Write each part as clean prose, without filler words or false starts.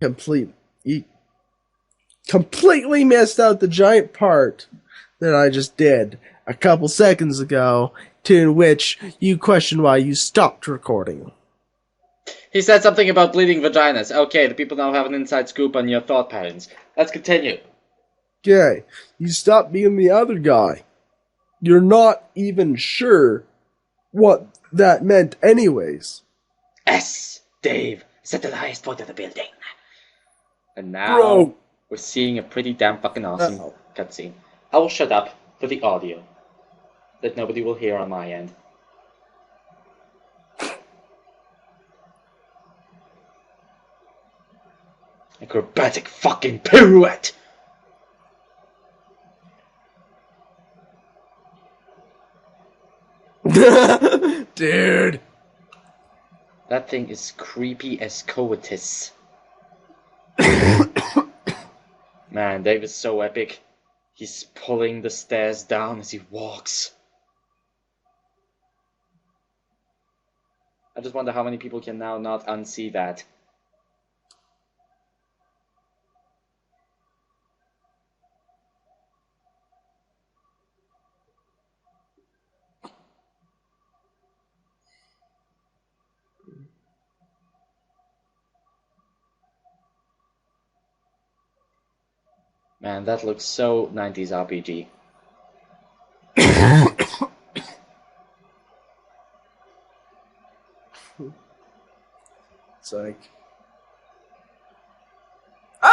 complete, you completely missed out the giant part that I just did a couple seconds ago, to which you question why you stopped recording. He said something about bleeding vaginas. Okay, the people now have an inside scoop on your thought patterns. Let's continue. Okay, you stopped being the other guy. You're not even sure what that meant anyways. S. Dave, set to the highest point of the building. And now Bro. we're seeing a pretty damn fucking awesome cutscene. I will shut up for the audio that nobody will hear on my end. Acrobatic fucking pirouette! Dude. That thing is creepy as coitus. Man, Dave is so epic. He's pulling the stairs down as he walks. I just wonder how many people can now not unsee that. Man, that looks so 90s RPG. It's like,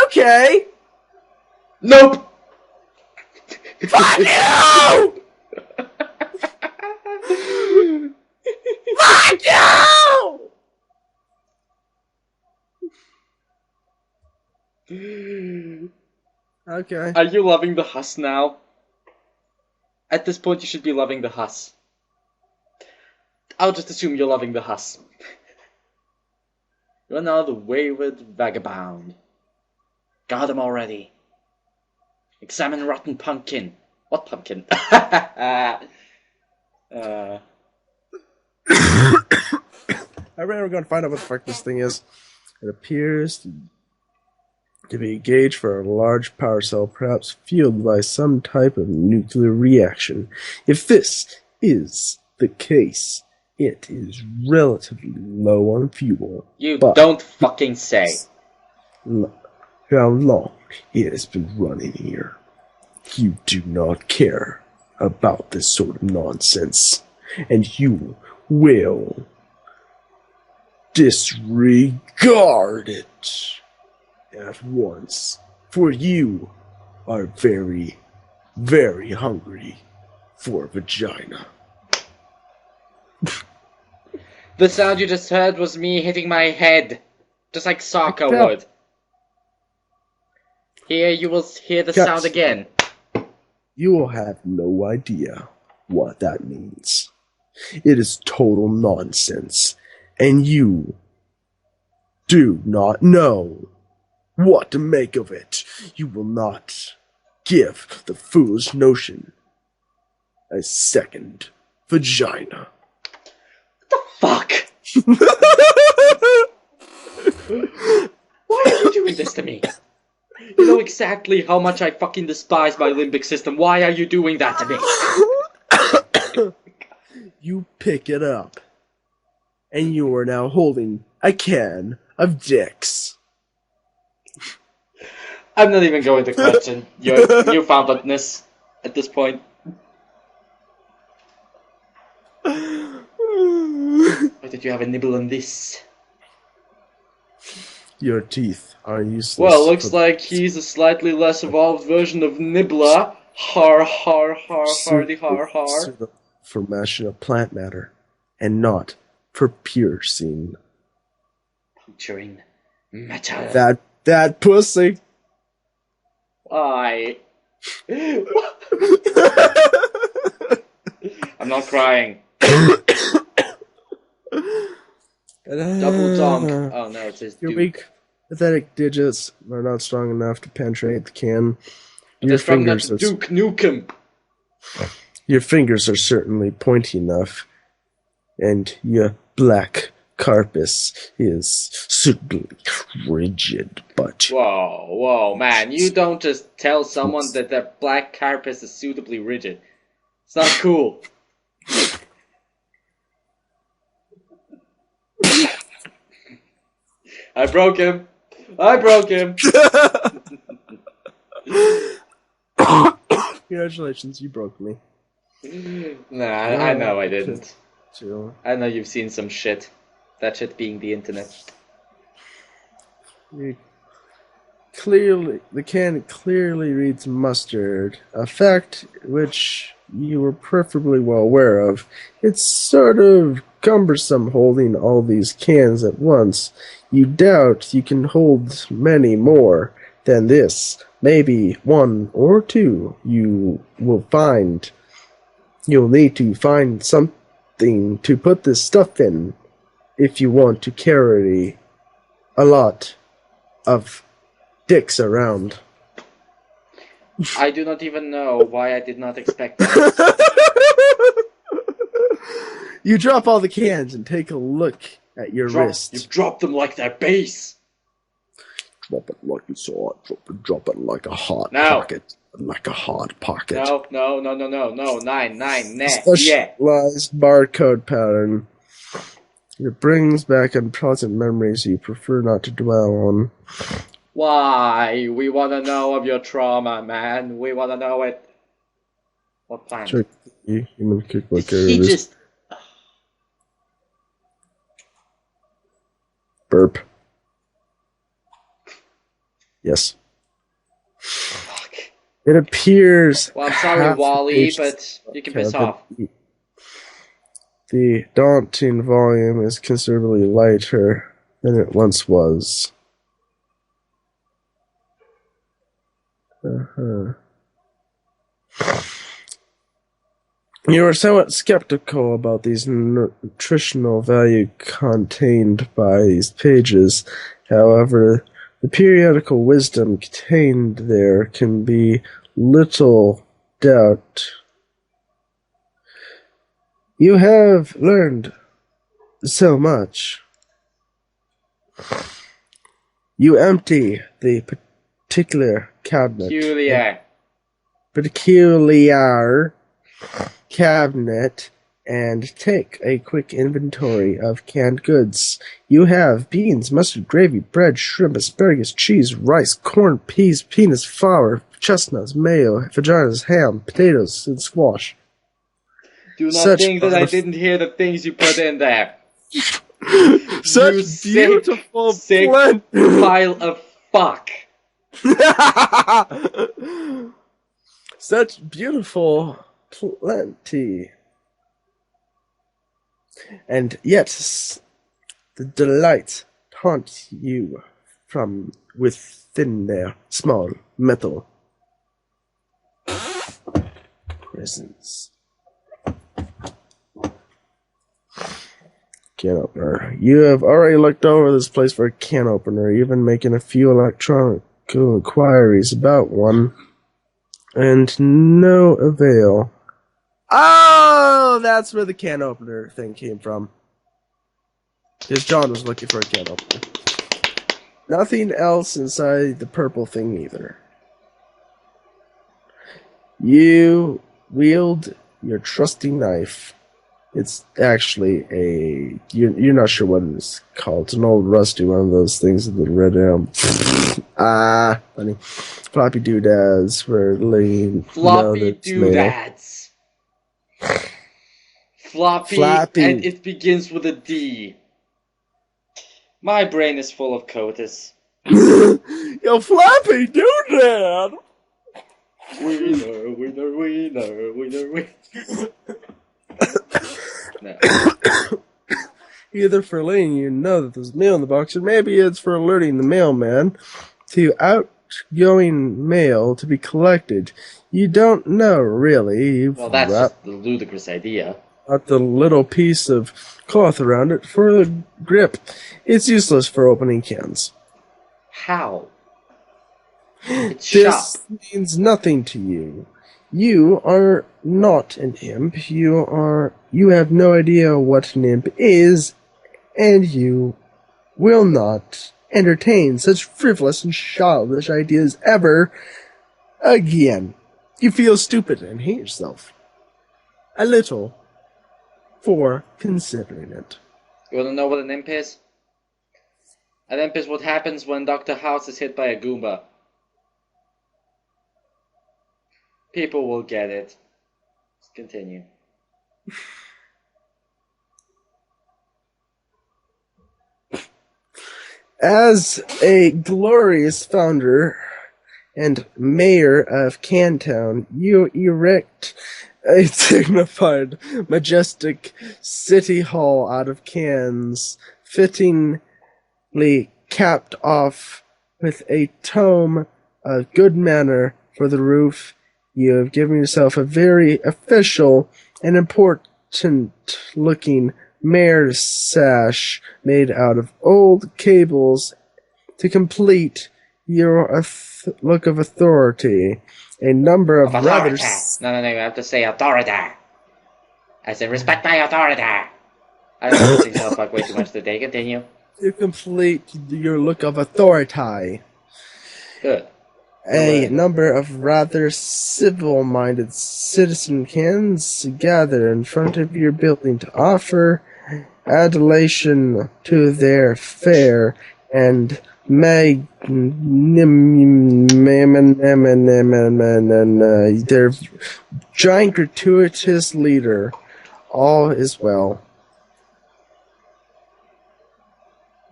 okay. Nope! Fuck you! Fuck you! Okay. Are you loving the Huss now? At this point, you should be loving the Huss. I'll just assume you're loving the Huss. You're now the wayward vagabond. Got him already. Examine rotten pumpkin. What pumpkin? I reckon we're gonna find out what the fuck this thing is. It appears to be a gauge for a large power cell, perhaps fueled by some type of nuclear reaction. If this is the case, it is relatively low on fuel. You don't fucking say. How long it has been running here. You do not care about this sort of nonsense, and you will disregard it at once, for you are very, very hungry for vagina. The sound you just heard was me hitting my head, just like soccer would. Here you will hear the sound again. You will have no idea what that means. It is total nonsense, and you do not know what to make of it. You will not give the foolish notion a second vagina. Fuck! Why are you doing this to me? You know exactly how much I fucking despise my limbic system. Why are you doing that to me? You pick it up, and you are now holding a can of dicks. I'm not even going to question your newfoundlandness at this point. Why did you have a nibble on this? Your teeth are useless. Well, looks like he's a slightly less evolved version of Nibbler. Har har har hardy har har. For mashing up plant matter, and not for piercing. Puncturing metal. That pussy. Why? I'm not crying. Double donk. Oh no, it says your Duke. weak, pathetic digits are not strong enough to penetrate the can. They're strong enough to Duke Nukem. Your fingers are certainly pointy enough, and your black carapace is suitably rigid, but Whoa, man! You don't just tell someone that their black carapace is suitably rigid. It's not cool. I broke him. Congratulations, you broke me. Nah, I know I didn't. Too. I know you've seen some shit. That shit being the internet. The can clearly reads mustard, a fact which you were perfectly well aware of. It's sort of cumbersome holding all these cans at once. You doubt you can hold many more than this. Maybe one or two. You'll need to find something to put this stuff in if you want to carry a lot of dicks around. I do not even know why I did not expect that. You drop all the cans and take a look at your wrist. You drop them like they're base. Drop it like you saw it. Drop it like a hot No. pocket. Like a hot pocket. No. Nine. Yeah. Specialized barcode pattern. It brings back unpleasant memories you prefer not to dwell on. Why? We want to know of your trauma, man. We want to know it. What planet? Check the human kick like He just... Burp. Yes. Fuck. It appears... Well, I'm sorry, Wally, but you can piss off. The daunting volume is considerably lighter than it once was. You are somewhat skeptical about these nutritional value contained by these pages. However, the periodical wisdom contained there can be little doubt. You have learned so much. You empty the particular cabinet and take a quick inventory of canned goods. You have beans, mustard, gravy, bread, shrimp, asparagus, cheese, rice, corn, peas, peanuts, flour, chestnuts, mayo, vaginas, ham, potatoes, and squash. Do not think that I didn't hear the things you put in there. Such beautiful sick pile of fuck. Such beautiful plenty. And yet the delight haunts you from within their small metal prisons. Can opener. You have already looked over this place for a can opener, even making a few electronic inquiries about one, and no avail. Oh, that's where the can opener thing came from. Because John was looking for a can opener. Nothing else inside the purple thing either. You wield your trusty knife. It's actually a... You're not sure what it is called. It's an old rusty one of those things with the red funny. Floppy doodads for letting Floppy doodads. Floppy, and it begins with a D. My brain is full of CODIS. Yo, floppy doodad! Wiener. No. Either for letting you know that there's mail in the box, or maybe it's for alerting the mailman to outgoing mail to be collected. You don't know, really. Well, that's just a ludicrous idea. Got the little piece of cloth around it for the grip. It's useless for opening cans. How? It's this means nothing to you. You are not an imp. You have no idea what an imp is, and you will not entertain such frivolous and childish ideas ever again. You feel stupid and hate yourself a little for considering it. You wanna know what an imp is? An imp is what happens when Dr. House is hit by a Goomba. People will get it. Let's continue. As a glorious founder and mayor of Cantown, you erect a dignified, majestic city hall out of cans, fittingly capped off with a tome of good manner for the roof. You have given yourself a very official and important-looking mayor's sash made out of old cables to complete your look of authority. A number of rather... No, you have to say authority. I said respect my authority. I don't think so, fuck way too much today. Continue. To complete your look of authority. Good. A number of rather civil-minded citizens gather in front of your building to offer adulation to their fair and their giant gratuitous leader. All is well.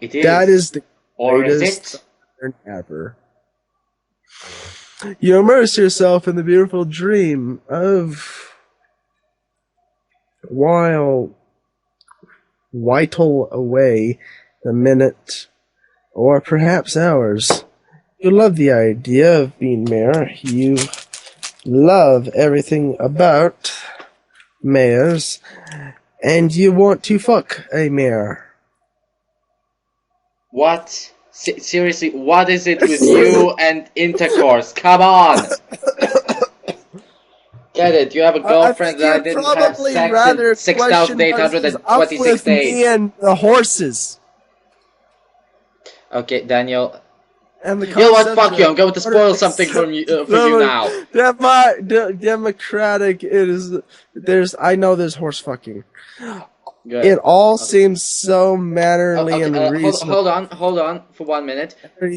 It is. That is the greatest ever. You immerse yourself in the beautiful dream of while while away the minute or perhaps hours. You love the idea of being mayor. You love everything about mayors, and you want to fuck a mayor. What? Seriously, what is it with you and intercourse? Come on! Get it, you have a girlfriend that I didn't have sex in 6,826 days. Me and the horses. Okay, Daniel. And the you know what? Fuck you. I'm going to spoil something for you now. Democratic. It is. I know there's horse fucking. Good. It all seems so mannerly and reasonable. Hold on for 1 minute.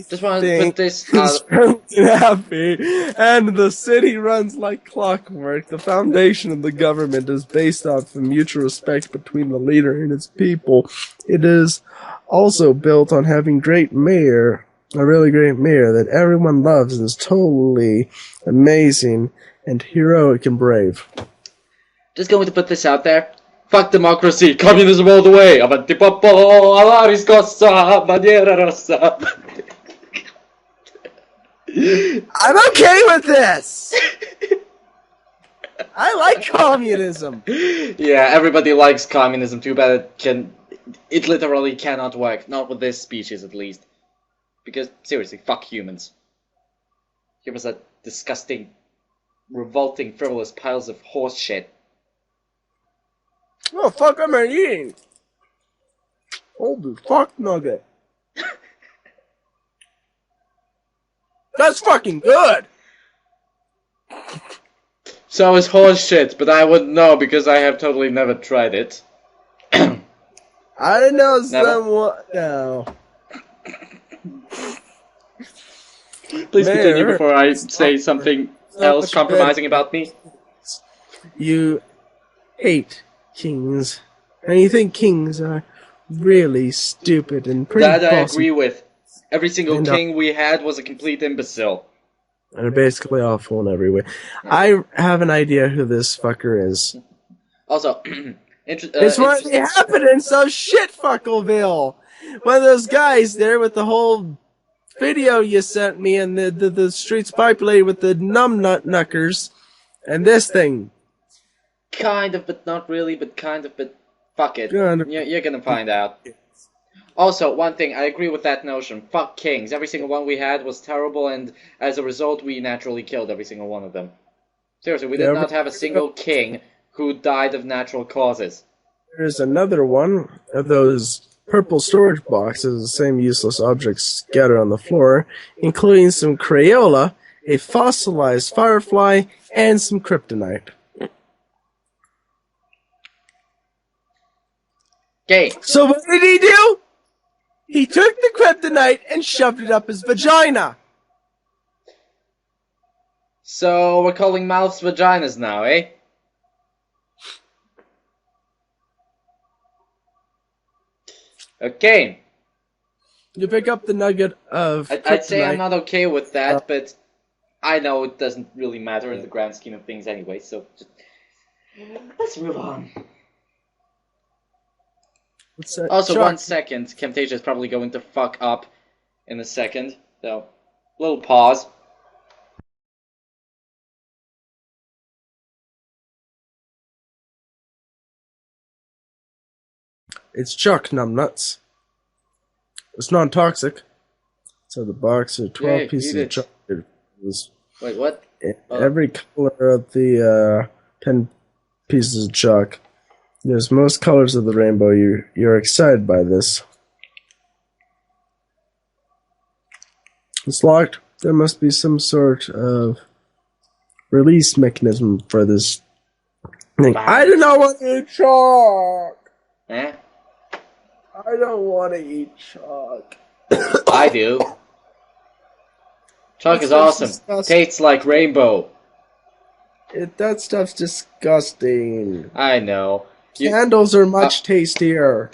Just want to put this happy, and the city runs like clockwork. The foundation of the government is based off the mutual respect between the leader and its people. It is also built on having a really great mayor that everyone loves and is totally amazing and heroic and brave. Just going to put this out there. Fuck democracy, communism all the way. Avanti popolo, alla riscossa, bandiera rossa. I'm okay with this. I like communism. Yeah, everybody likes communism. Too bad it literally cannot work. Not with this species, at least. Because seriously, fuck humans. Humans are disgusting, revolting, frivolous piles of horse shit. Oh, fuck am I eating? Holy fuck nugget. That's fucking good! So is horse shit, but I wouldn't know because I have totally never tried it. I didn't know someone... No. Please continue before I say something else compromising about me. You hate kings, and you think kings are really stupid and pretty That I agree with. Every single king we had was a complete imbecile. And they're basically awful in every way. I have an idea who this fucker is. Also, it's what happened in some shit fuckleville. One of those guys there with the whole video you sent me, and the streets populated with the numbnut-knuckers, and this thing. Kind of, but not really, but kind of, but fuck it. You're gonna find out. Also, one thing, I agree with that notion. Fuck kings. Every single one we had was terrible, and as a result, we naturally killed every single one of them. Seriously, we did not have a single king who died of natural causes. There's another one of those purple storage boxes, the same useless objects scattered on the floor, including some Crayola, a fossilized firefly, and some kryptonite. Okay. So what did he do? He took the kryptonite and shoved it up his vagina. So we're calling mouths vaginas now, eh? Okay. You pick up the nugget of kryptonite. I'd say I'm not okay with that, but I know it doesn't really matter in the grand scheme of things anyway, so just... let's move on. Also, 1 second. Camtasia is probably going to fuck up in a second, so little pause. It's Chuck, numbnuts. It's non-toxic. So the box of 12 pieces of chocolate was... Wait, what? Every color of the 10 pieces of chalk. There's most colors of the rainbow. You're excited by this. It's locked. There must be some sort of release mechanism for this thing. I do not want to eat chalk! Eh? I don't want to eat chalk. I do. Chalk is awesome. Disgusting. Tastes like rainbow. That stuff's disgusting. I know. Candles are much tastier.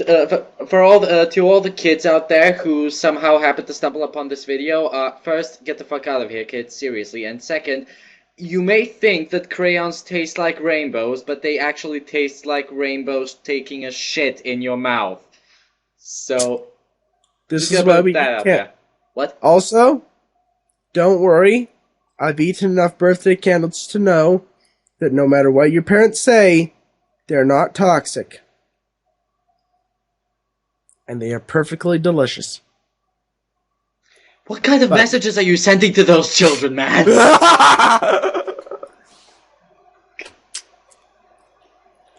For all to all the kids out there who somehow happen to stumble upon this video, first, get the fuck out of here, kids, seriously. And second, you may think that crayons taste like rainbows, but they actually taste like rainbows taking a shit in your mouth. So, this is why we can't. What? Also, don't worry. I've eaten enough birthday candles to know that no matter what your parents say, they're not toxic. And they are perfectly delicious. What kind of messages are you sending to those children, man?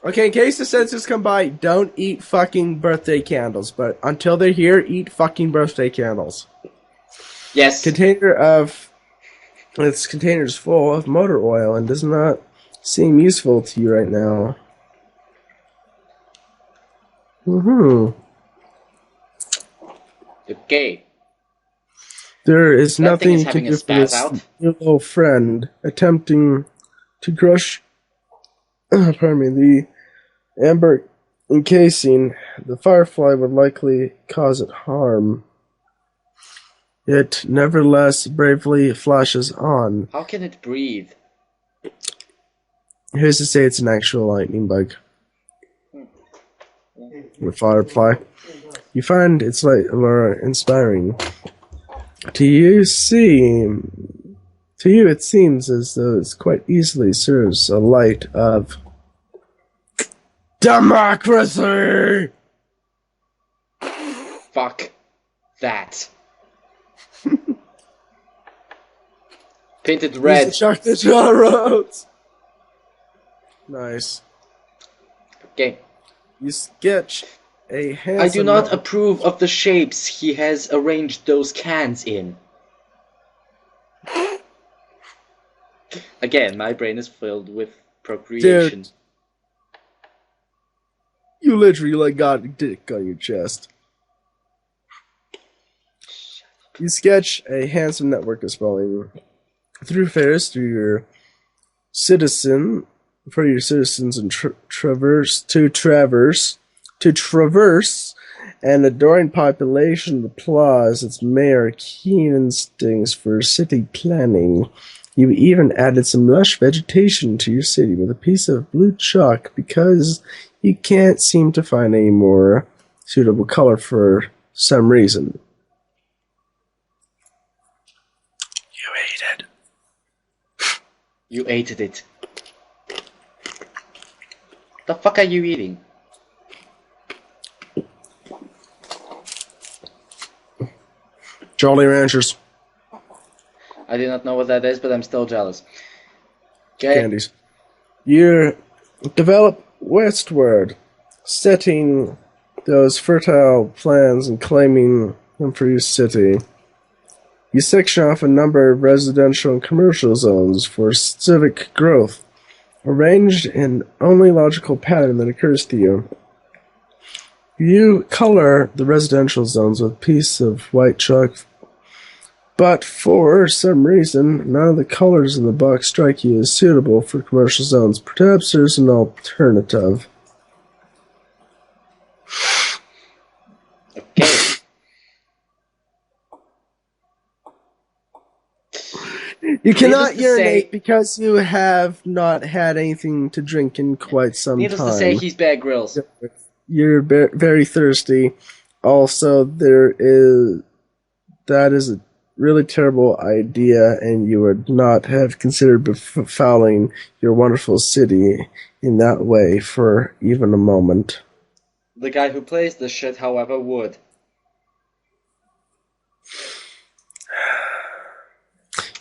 Okay, in case the censors come by, don't eat fucking birthday candles. But until they're here, eat fucking birthday candles. Yes. This container is full of motor oil and does not seem useful to you right now. Okay. There is nothing you can do for this little friend attempting to crush the amber encasing. The firefly would likely cause it harm. It nevertheless bravely flashes on. How can it breathe? Who's to say it's an actual lightning bug? The firefly. You find its light inspiring. To you, it seems as though it quite easily serves a light of democracy! Fuck that. Painted red. Chuck the railroads. Nice. Okay. You sketch a handsome... I do not approve of the shapes he has arranged those cans in. Again, my brain is filled with procreation. Dude, you literally got a dick on your chest. You sketch a handsome network of spelling through fairs for your citizens and traverse an adoring population applause its mayor keen instincts for city planning. You even added some lush vegetation to your city with a piece of blue chalk because you can't seem to find any more suitable color for some reason. You ate it. You ate it. The fuck are you eating? Jolly Ranchers. I do not know what that is, but I'm still jealous. Okay. Candies. You develop westward, setting those fertile plans and claiming them for your city. You section off a number of residential and commercial zones for civic growth, arranged in only logical pattern that occurs to you. You color the residential zones with a piece of white chalk, but for some reason, none of the colors in the box strike you as suitable for commercial zones. Perhaps there's an alternative. Okay. You cannot urinate because you have not had anything to drink in quite some time. Needless to say, he's Bear Grylls. You're very thirsty. Also, that is a really terrible idea, and you would not have considered befouling your wonderful city in that way for even a moment. The guy who plays this shit, however, would.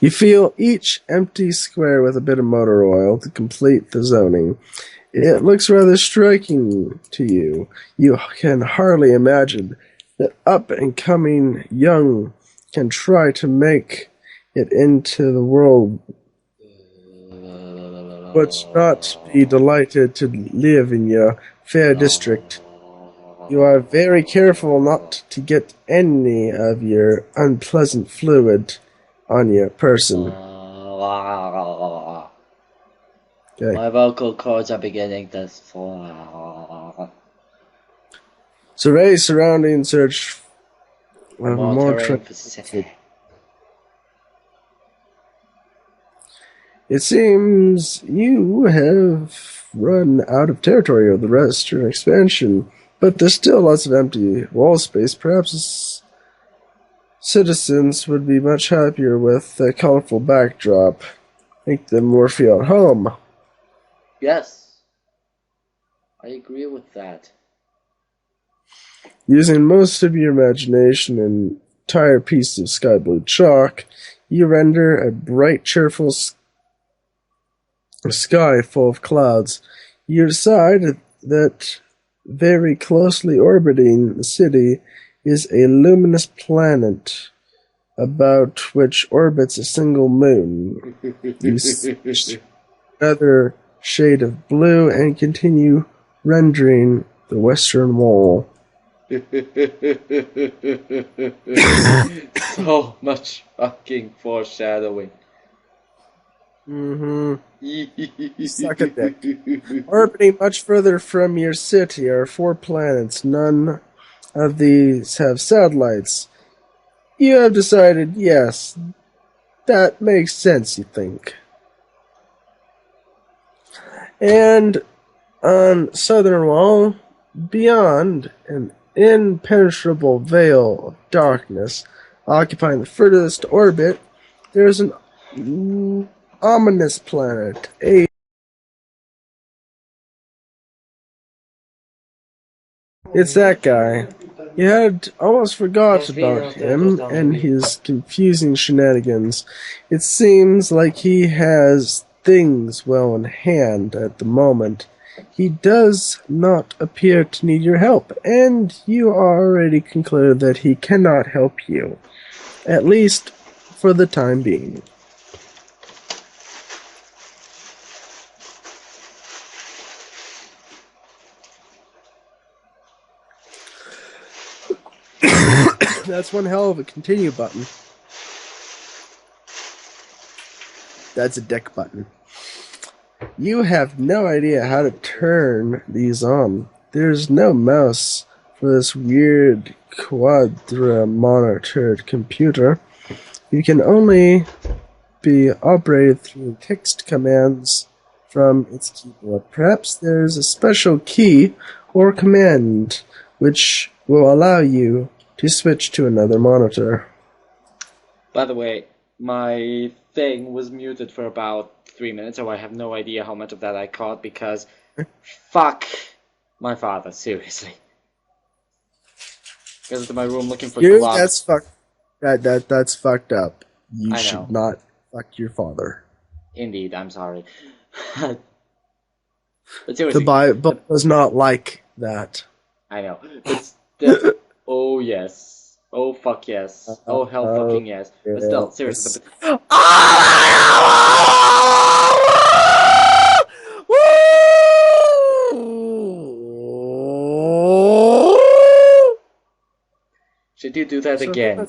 You fill each empty square with a bit of motor oil to complete the zoning. It looks rather striking to you. You can hardly imagine that up-and-coming young can try to make it into the world, but not be delighted to live in your fair district. You are very careful not to get any of your unpleasant fluid on your person. Okay. My vocal cords are beginning to Survey surrounding search more It seems you have run out of territory of the western expansion, but there's still lots of empty wall space. Perhaps citizens would be much happier with a colorful backdrop. Make them more feel at home. Yes, I agree with that. Using most of your imagination and entire piece of sky blue chalk, you render a bright, cheerful sky full of clouds. You decide that very closely orbiting the city is a luminous planet about which orbits a single moon. You switch another shade of blue and continue rendering the western wall. So much fucking foreshadowing. Suck a dick. Orbiting much further from your city are 4 planets. None of these have satellites. You have decided, yes, that makes sense, you think. And on southern wall, beyond an impenetrable veil of darkness occupying the furthest orbit, there is an ominous planet. It's that guy. You had almost forgot about him and his confusing shenanigans. It seems like he has things well in hand at the moment. He does not appear to need your help, and you already concluded that he cannot help you. At least for the time being. That's one hell of a continue button. That's a deck button. You have no idea how to turn these on. There's no mouse for this weird quadra-monitored computer. You can only be operated through text commands from its keyboard. Perhaps there's a special key or command which will allow you to switch to another monitor. By the way, my thing was muted for about 3 minutes, so I have no idea how much of that I caught because fuck my father, seriously. Goes into my room looking for gloves. That's that's fucked up. You should not fuck your father. Indeed, I'm sorry. But seriously, the Bible was not like that. I know. But still, oh yes. Oh fuck yes. Oh hell fucking yes. But still, seriously. Should you do that again,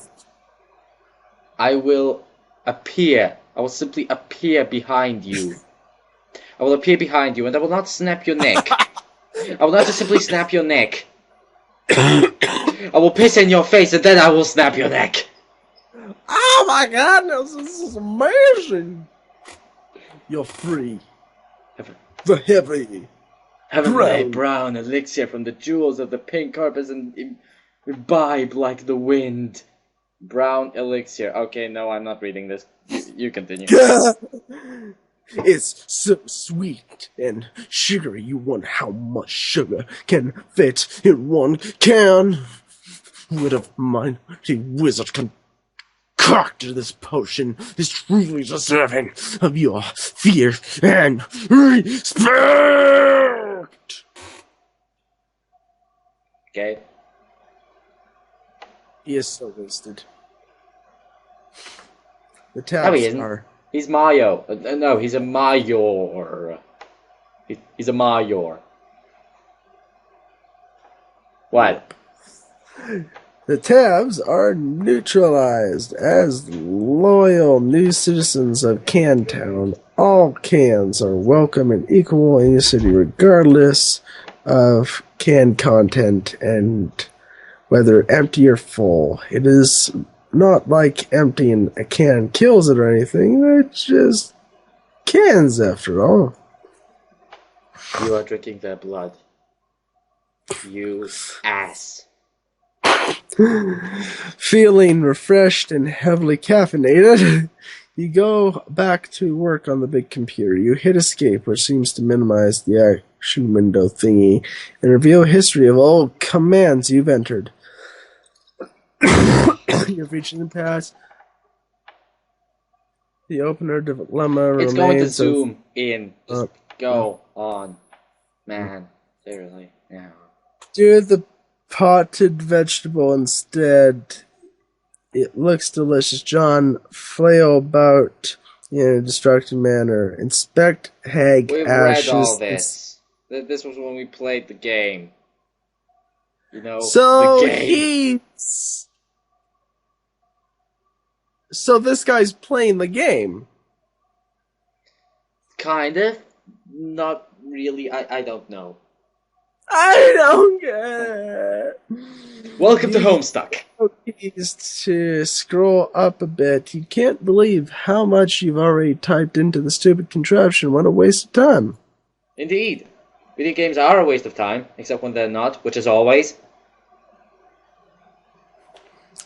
I will appear. I will simply appear behind you. I will appear behind you, and I will not snap your neck. I will not just simply snap your neck. I will piss in your face, and then I will snap your neck. Oh my goodness, this is amazing. You're free. The heavy brown elixir from the jewels of the pink carpets and imbibe like the wind. Brown elixir. Okay, no, I'm not reading this. You continue. It's so sweet and sugary. You wonder how much sugar can fit in one can. What if my mighty wizard concocted this potion is truly deserving of your fear and respect? Okay. He is so wasted. The tabs are... He's Mayo. No, he's a Mayor. He's a Mayor. What? The tabs are neutralized. As loyal new citizens of Cantown, all cans are welcome and equal in the city, regardless of can content and whether empty or full. It is not like emptying a can kills it or anything. It's just cans, after all. You are drinking their blood. You ass. Feeling refreshed and heavily caffeinated, you go back to work on the big computer. You hit escape, which seems to minimize the action window thingy, and reveal a history of all commands you've entered. You've reached the past. The opener dilemma remains. It's going to zoom in. Just go on. Man, seriously. Yeah. Do the potted vegetable instead. It looks delicious. John, flail about in a destructive manner. Inspect hag We've ashes. read all this. This was when we played the game. You know, so the game. So this guy's playing the game. Kind of. Not really. I don't know. I don't get it. Welcome to Homestuck. To scroll up a bit, you can't believe how much you've already typed into the stupid contraption. What a waste of time. Indeed. Video games are a waste of time, except when they're not, which is always.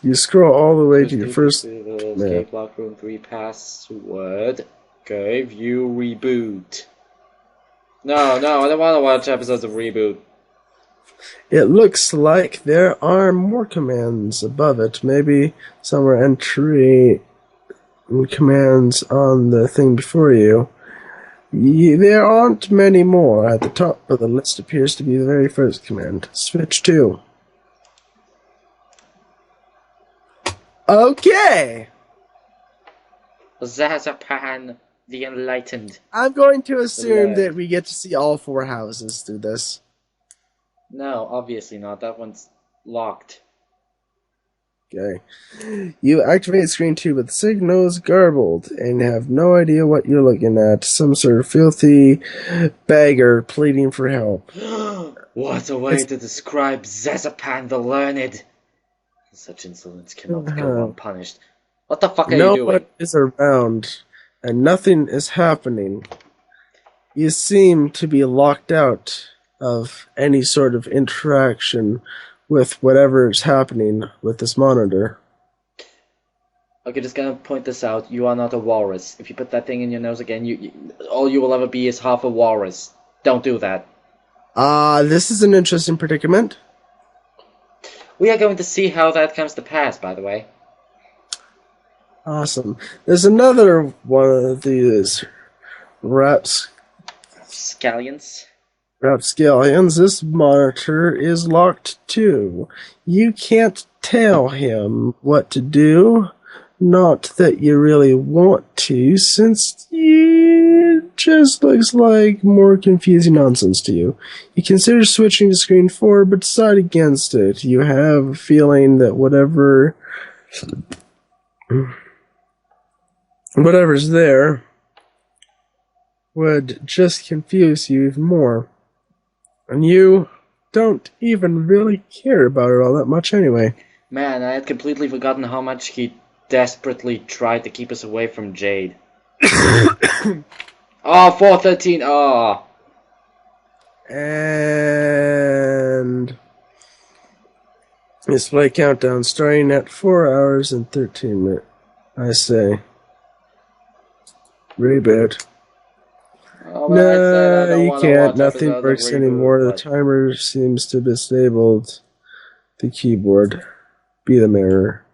You scroll all the way to your first... Escape lock room 3 password. Okay, view reboot. No, I don't want to watch episodes of Reboot. It looks like there are more commands above it. Maybe somewhere entry commands on the thing before you. There aren't many more. At the top of the list appears to be the very first command. Switch to. Okay! Zazapan the Enlightened. I'm going to assume that we get to see all 4 houses through this. No, obviously not. That one's locked. Okay. You activate screen 2, but the signal's garbled, and have no idea what you're looking at. Some sort of filthy beggar pleading for help. What a way to describe Zazapan the Learned! Such insolence cannot go unpunished. What the fuck are you doing? No one is around, and nothing is happening. You seem to be locked out of any sort of interaction with whatever is happening with this monitor. Okay, just gonna point this out. You are not a walrus. If you put that thing in your nose again, all you will ever be is half a walrus. Don't do that. This is an interesting predicament. We are going to see how that comes to pass, by the way. Awesome. There's another one of these rats. Scallions? Rapscallions, this monitor is locked too. You can't tell him what to do. Not that you really want to, since it just looks like more confusing nonsense to you. You consider switching to screen 4, but decide against it. You have a feeling that whatever's there would just confuse you even more. And you don't even really care about it all that much anyway. Man, I had completely forgotten how much he desperately tried to keep us away from Jade. Oh, 413, oh. And display countdown starting at 4 hours and 13 minutes. I say. Reboot. Oh, no, you can't. Nothing works anymore. The timer seems to have disabled the keyboard. Be the mirror.